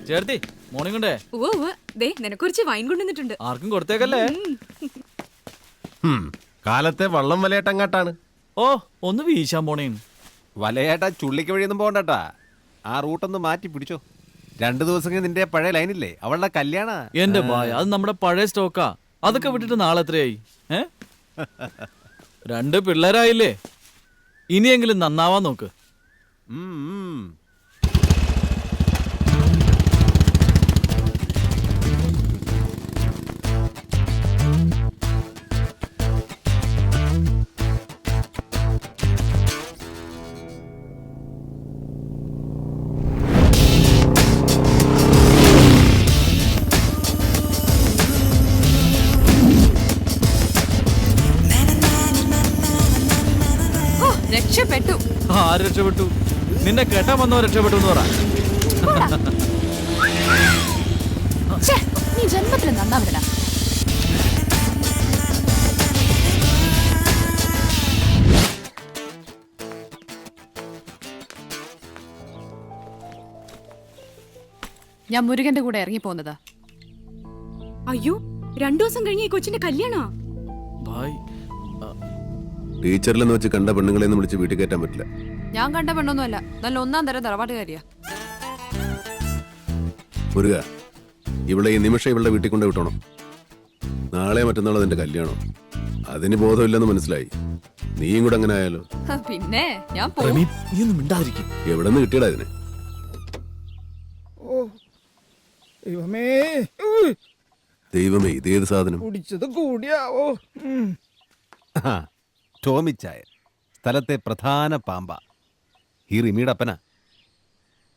ചേർത്തി മോർണിംഗ് ഉണ്ടേ? നിനക്ക് കുറച്ച് വൈൻ കൊണ്ടുവന്നിട്ടുണ്ട്. ആർക്കും കൊടുത്തേക്കല്ലേ? കാലത്തെ വള്ളം വലയേട്ടങ്ങാട്ടാണ്. ഓ, ഒന്ന് വീശാൻ പോണേന്ന്. വലയേട്ടാ ചുള്ളിക്ക് വഴിയൊന്നും പോകണ്ടട്ടാ. ആ റൂട്ടൊന്ന് മാറ്റി പിടിച്ചോ. 2 ദിവസം നിന്റെ പഴയ ലൈനില്ലേ, അവളുടെ കല്യാണ. എന്റെ ബായ്, അത് നമ്മുടെ പഴയ സ്റ്റോക്കാ. അതൊക്കെ വിട്ടിട്ട് നാളെ എത്രയായി? 2 പിള്ളേരായില്ലേ? ഇനിയെങ്കിലും നന്നാവാൻ നോക്ക്. രക്ഷപ്പെട്ടു. ആര് രക്ഷപ്പെട്ടു? നിന്നെ കേട്ടാൻ വന്നോ രക്ഷപ്പെട്ടു എന്ന് പറ. നീ ജന്മത്തിൽ നന്നാവില്ല. ഞാൻ മുരുകന്റെ കൂടെ ഇറങ്ങി പോകുന്നതാ. അയ്യോ, 2 ദിവസം കഴിഞ്ഞ ഈ കൊച്ചിന്റെ കല്യാണാ. ബായ്, ടീച്ചറിലെന്ന് വെച്ച് കണ്ട പെണ്ണുങ്ങളെ ഒന്നും വിളിച്ച് വീട്ടിൽ കയറ്റാൻ പറ്റില്ല. ഞാൻ കണ്ട പെണ്ണൊന്നുമല്ല, നല്ല 1-ാം തരം തറവാട്ടുകാരിയാ. മുരുക, ഇവിടെ ഈ നിമിഷം ഇവളുടെ വീട്ടിൽ കൊണ്ട് വിട്ടോണം. നാളെ മറ്റന്നാളെ നിന്റെ കല്യാണം. അതിന് ബോധമില്ലെന്ന് മനസ്സിലായി. നീയും കൂടെ അങ്ങനെ ആയാലോ? പിന്നെ ഞാൻ നീ ഒന്നും മിണ്ടാതിരിക്കും. എവിടെ നിന്ന് കിട്ടിയടാ ഇതിന്? ദൈവമേ, ഇതേത് സാധനം? കുടിച്ചത് കൂടിയാവോ? ടോമിച്ചായ സ്ഥലത്തെ പ്രധാന പാമ്പ. ഈ റിമിയുടെ അപ്പനാ.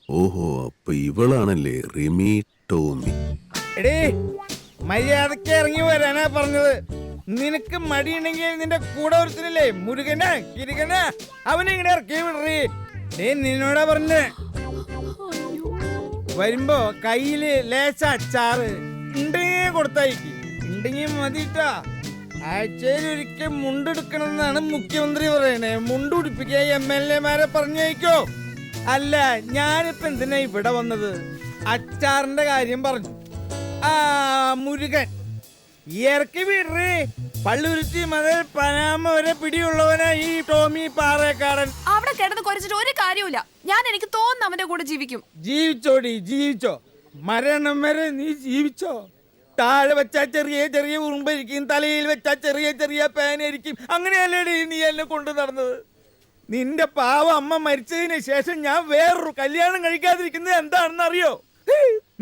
ഓഹോ, അപ്പൊ ഇവളാണല്ലേ റിമി ടോമി. എടേ, മര്യാദക്ക് ഇറങ്ങി വരാനാ പറഞ്ഞത്. നിനക്ക് മടിയുണ്ടെങ്കിൽ നിന്റെ കൂടെ ഒരുത്തനില്ലേ, മുരുകന കിരുകന, അവനിങ്ങനെ ഇറക്കി വിടറി. നിന്നോടാ പറഞ്ഞേ, വരുമ്പോ കയ്യില് ലേശ അച്ചാറ് ഉണ്ടെങ്കിൽ കൊടുത്തയക്ക്. ഉണ്ടെങ്കിൽ മതിട്ടാ. ആഴ്ചയിലൊരിക്കൽ മുണ്ടെടുക്കണമെന്നാണ് മുഖ്യമന്ത്രി പറയണേ. മുണ്ടുടിപ്പിക്കാൻ MLA-മാരെ പറഞ്ഞയക്കോ? അല്ല, ഞാനിപ്പോ എന്തിനാ ഇവിടെ വന്നത്? അച്ചാറിന്റെ കാര്യം പറഞ്ഞു. മുരുകൻ ഇറക്കി വിടറേ. പള്ളുരുത്തി മുതൽ പനാമ വരെ പിടിയുള്ളവനാ ഈ ടോമി പാറേക്കാടൻ. അവിടെ കിടന്ന് കുറച്ചിട്ട് ഒരു കാര്യമില്ല. ഞാൻ എനിക്ക് തോന്നുന്നു അവന്റെ കൂടെ ജീവിക്കും. ജീവിച്ചോടി, ജീവിച്ചോ. മരണം വരെ നീ ജീവിച്ചോ. താഴെ വെച്ചാ ചെറിയ ചെറിയ ഉറുമ്പായിരിക്കും, തലയിൽ വെച്ചാ ചെറിയ ചെറിയ പേനായിരിക്കും. അങ്ങനെയല്ലേടി നീ എന്നെ കൊണ്ടു നടന്നത്? നിന്റെ പാവ അമ്മ മരിച്ചതിന് ശേഷം ഞാൻ വേറൊരു കല്യാണം കഴിക്കാതിരിക്കുന്നത് എന്താണെന്ന് അറിയോ?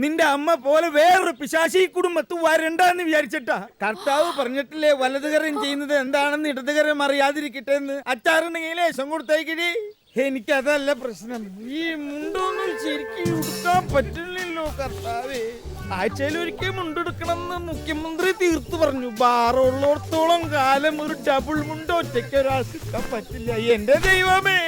നിന്റെ അമ്മ പോലെ വേറൊരു പിശാചി കുടുംബത്ത് വരണ്ടെന്ന് വിചാരിച്ചിട്ടാ. കർത്താവ് പറഞ്ഞിട്ടില്ലേ, വലതുകരം ചെയ്യുന്നത് എന്താണെന്ന് ഇടതുകരം അറിയാതിരിക്കട്ടെ എന്ന്. അച്ചാറുണ്ടെങ്കിൽ ലേശം കൊടുത്തേക്കിടി. എനിക്കതല്ല പ്രശ്നം, ഈ മുണ്ടൊന്നും ശരിക്കും ഉടുക്കാൻ പറ്റില്ലല്ലോ കർത്താവേ. ആഴ്ചയിലൊരിക്കൽ മുണ്ടെടുക്കണം എന്ന് മുഖ്യമന്ത്രി തീർത്തു പറഞ്ഞു. ബാറുള്ളോടത്തോളം കാലം ഒരു ഡബിൾ മുണ്ട് ഒറ്റയ്ക്ക് ഒരാൾക്ക് ഇട്ടാൻ പറ്റില്ല. എന്റെ ദൈവമേ,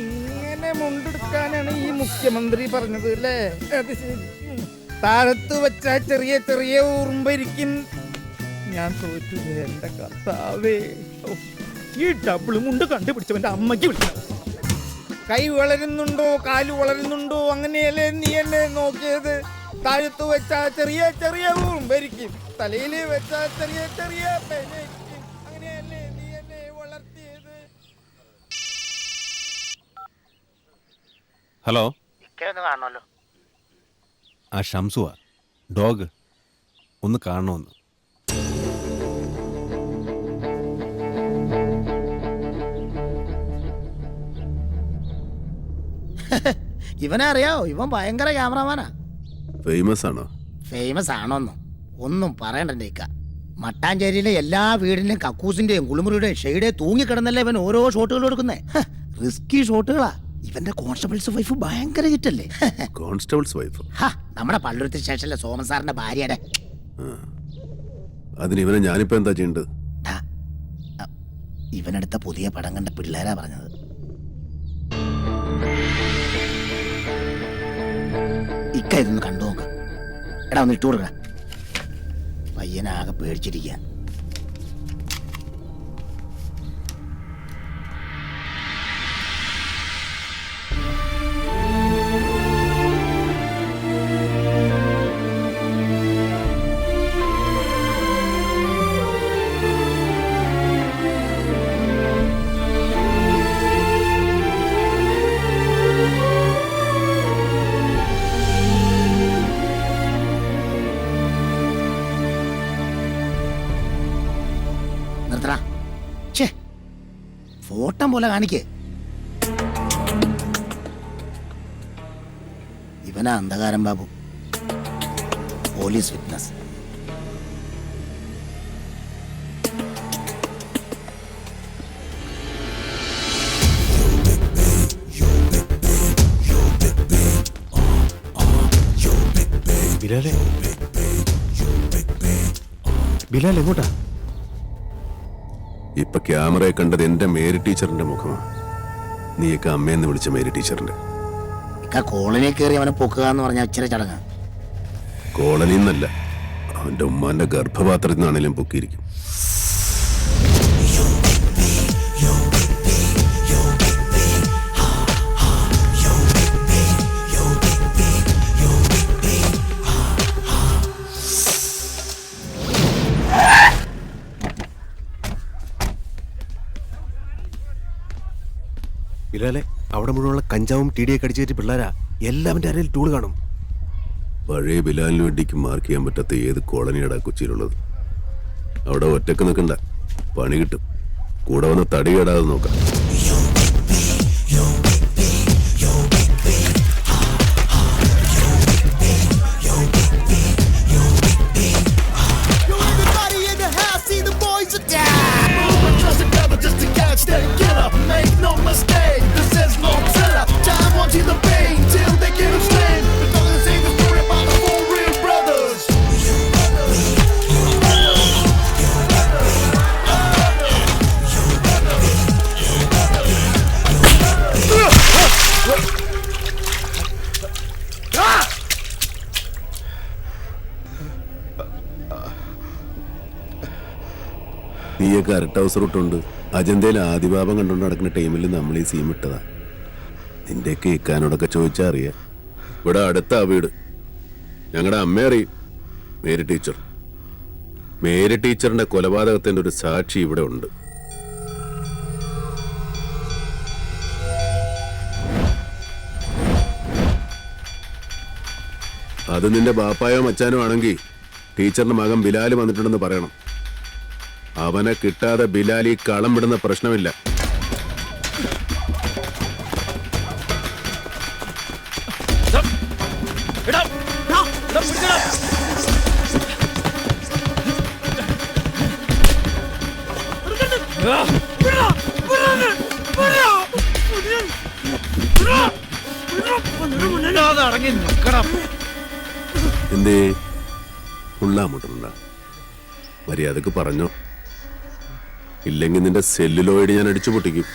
ഇങ്ങനെ മുണ്ടെടുക്കാനാണ് ഈ മുഖ്യമന്ത്രി പറഞ്ഞത് അല്ലേ? അത് ശരി. താഴത്ത് വെച്ചാ ചെറിയ ചെറിയ ഉറുമ്പായിരിക്കും. ഞാൻ തോറ്റു എന്റെ കർത്താവേ. ഈ ഡബിൾ മുണ്ട് കണ്ടുപിടിച്ചവന്റെ അമ്മയ്ക്ക് വിളിക്കണം. കൈ വളരുന്നുണ്ടോ, കാല് വളരുന്നുണ്ടോ, അങ്ങനെയല്ലേ നീ എന്നെ നോക്കിയത്? താഴത്ത് വെച്ചാ ചെറിയ ചെറിയ ഉറുമ്പായിരിക്കും, തലയിൽ വെച്ചാ ചെറിയ ചെറിയ പേനായിരിക്കും. അങ്ങനെയല്ലേ നീ എന്നെ വളർത്തിയത്? ഹലോ, കാണണമല്ലോ. ആ ഷംസുവാ, ഡോഗ് ഒന്ന് കാണണമെന്ന്. ഇവനെ അറിയാവോ? ഇവൻ ഭയങ്കര ക്യാമറമാനാ. ഫേമസ് ആണോ? ഫേമസ് ആണോന്നോ ഒന്നും പറയണ്ട. ഇക്ക മട്ടാഞ്ചേരിയിലെ എല്ലാ വീടിലും കക്കൂസിന്റെയും കുളിമുറിയുടെയും ഷെയ്ഡേ തൂങ്ങിക്കിടന്നല്ലേ ഇവൻ ഓരോ ഷോട്ടുകൾ എടുക്കുന്നേ. റിസ്കി ഷോട്ടുകളാ. ഇവന്റെ കോൺസ്റ്റബിൾസ് വൈഫ് ഭയങ്കര ഹിറ്റല്ലേ? Constables wife? നമ്മുടെ പള്ളുരുത്തി സ്റ്റേഷനിലെ സോമൻ സാറിന്റെ ഭാര്യയുടെ. അതിന് ഇവനെ ഞാനിപ്പോ എന്താ ചെയ്യേണ്ടത്? ഇവനെടുത്ത പുതിയ പടം കണ്ട പിള്ളേരാ പറഞ്ഞത്. ഇക്ക ഇതൊന്ന് കണ്ടു നോക്ക. എടാ ഒന്ന് ഇട്ടു കൊടുക്ക. പയ്യനാകെ പേടിച്ചിരിക്കുക. ഛേ, ഫോട്ടം പോലെ കാണിക്കേ. ഇവനാ അന്ധകാരൻ ബാബു, പോലീസ് വിറ്റ്നസ്. ബിലാലെ ബിലാൽ എങ്ങോട്ടാ? ഇപ്പൊ ക്യാമറയെ കണ്ടത് എന്റെ മേരി ടീച്ചറിന്റെ മുഖമാണ്. നീയൊക്കെ അമ്മയെന്ന് വിളിച്ച മേരി ടീച്ചറിന്റെ. കോളനി കയറി അവനെ പൊക്കുക എന്ന് പറഞ്ഞാൽ ഇച്ചിരി ചടങ്ങാ. കോളനി എന്നല്ല, അവന്റെ ഉമ്മാന്റെ ഗർഭപാത്രത്തിൽ നിന്നാണേലും പൊക്കിയിരിക്കും. ബിലാലെ അവിടെ മുഴുവനുള്ള കഞ്ചാവും ടിഡിയൊക്കെ അടിച്ചു പിള്ളേരാ. എല്ലാവന്റെ അരയിൽ ടൂൾ കാണും. പഴയ ബിലാലിന് വേണ്ടിക്ക് മാർക്ക് ചെയ്യാൻ പറ്റാത്ത ഏത് കോളനിയാടാ കൊച്ചിയിലുള്ളത്? അവിടെ ഒറ്റക്ക് നിൽക്കണ്ട, പണി കിട്ടും. കൂടെ വന്ന് തടി കേടാതെ നോക്കാം. നീയൊക്കെ അരട്ട ഹൗസ് റൂട്ടുണ്ട്. അജന്തയിൽ ആദിഭാവം കണ്ടുകൊണ്ട് നടക്കുന്ന ടൈമിൽ നമ്മൾ ഈ സീം ഇട്ടതാ. നിന്റെയൊക്കെ ഇക്കാനോടൊക്കെ ചോദിച്ചാൽ അറിയാം. ഇവിടെ അടുത്താ വീട്. ഞങ്ങളുടെ അമ്മ അറിയും, മേരി ടീച്ചർ. മേരി ടീച്ചറിന്റെ കൊലപാതകത്തിന്റെ ഒരു സാക്ഷി ഇവിടെ ഉണ്ട്. അത് നിന്റെ ബാപ്പായോ മച്ചാനോ ആണെങ്കിൽ ടീച്ചറിന്റെ മകൻ ബിലാൽ വന്നിട്ടുണ്ടെന്ന് പറയണം. അവനെ കിട്ടാതെ ബിലാൽ ഈ കളം വിടുന്ന പ്രശ്നമില്ല. എന്തേ ഉള്ളാമുട്ടുണ്ട? മര്യാദക്ക് പറഞ്ഞോ, ഇല്ലെങ്കിൽ നിന്റെ സെല്ലുലോയിഡ് ഞാൻ അടിച്ചു പൊട്ടിക്കും.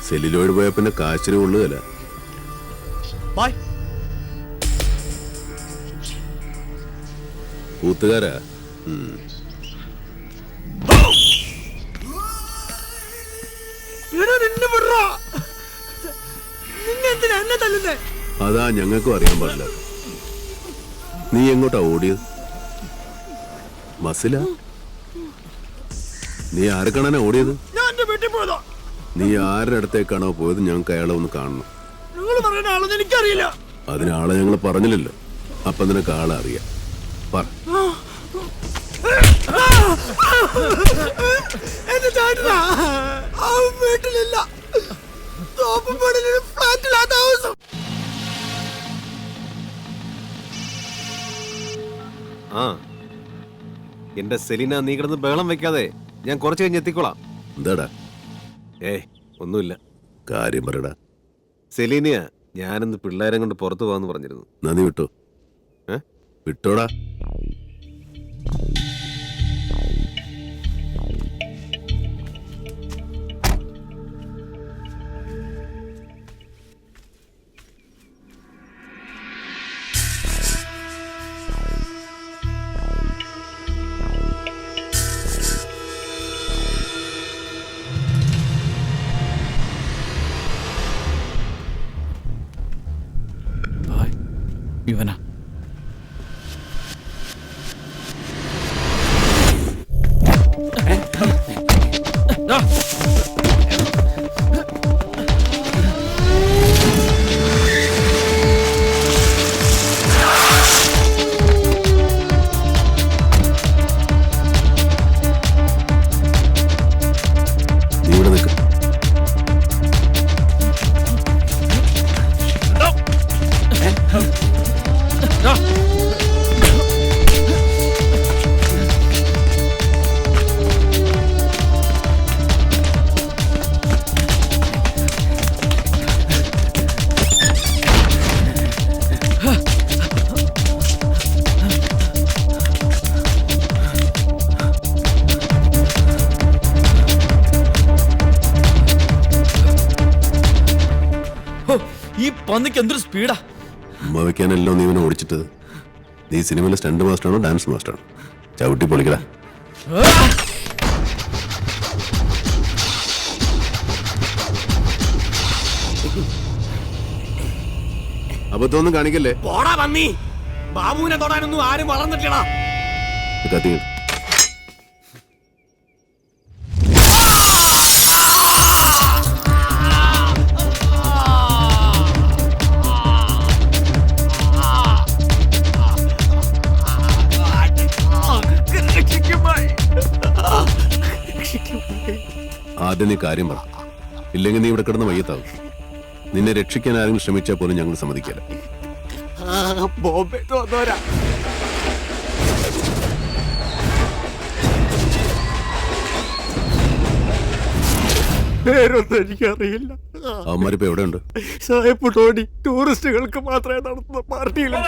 സെല്ലുലോയിഡ് പോയാൽ പിന്നെ കാശിന് കൊള്ളുകയല്ല. കൂത്തുകാരാ? അതാ ഞങ്ങൾക്കും അറിയാൻ പാടില്ല. നീ എങ്ങോട്ടാ ഓടിയത്? മസില? നീ ആരെ കാണാനാ ഓടിയത്? നീ ആരുടെ അടുത്തേക്കാണോ പോയത്? ഞങ്ങൾക്ക് അയാളെ ഒന്ന് കാണണം. എനിക്കറിയില്ല. അതിനാളെ ഞങ്ങൾ പറഞ്ഞില്ലല്ലോ. അപ്പൊ നിനക്ക് ആളെ അറിയാം. പറ. എന്റെ ചേട്ടനാ വീട്ടിലില്ല. ഫ്ലാറ്റിലാ താമസം. ആ എന്റെ സെലീന, നീ കിടന്ന് ബഹളം വെക്കാതെ, ഞാൻ കുറച്ച് കഴിഞ്ഞ് എത്തിക്കോളാം. എന്താടാ? ഒന്നുമില്ല. കാര്യം പറയടാ. സെലീനയാ, ഞാനിന്ന് പിള്ളേരെ കൊണ്ട് പുറത്തു പോകാന്ന് പറഞ്ഞിരുന്നു. നന്ദി വിട്ടോ? വിട്ടോടാ. ഇവനാ പന്നിക്ക് എന്തൊരു സ്പീഡാ. ഉമ്മ വെക്കാനല്ലോ നീ ഇവനെ ഓടിച്ചിട്ടത്. നീ സിനിമയിലെ സ്റ്റണ്ട് മാസ്റ്ററാണോ ഡാൻസ് മാസ്റ്ററാണോ? ചവിട്ടി പൊളിക്കടാ. അബദ്ധമൊന്നും കാണിക്കല്ലേ. പോടാ പന്നി, ബാബുവിനെ തൊടാനൊന്നും ആരും വളർന്നിട്ടില്ലടാ. കത്തി ആദ്യം നീ കാര്യം പറ, ഇല്ലെങ്കിൽ നീ ഇവിടെ കിടന്ന് മയ്യത്താവും. നിന്നെ രക്ഷിക്കാൻ ആരെങ്കിലും ശ്രമിച്ചാൽ പോലും ഞങ്ങൾ സമ്മതിക്കില്ല. ബോംബെ തോന്നോരാ. പേരൊന്നും എനിക്കറിയില്ല. അവന്മാരിപ്പോ എവിടെയുണ്ട്? സായപ്പ് ടോണി ടൂറിസ്റ്റുകൾക്ക് മാത്രമേ നടത്തുന്ന പാർട്ടിയിലും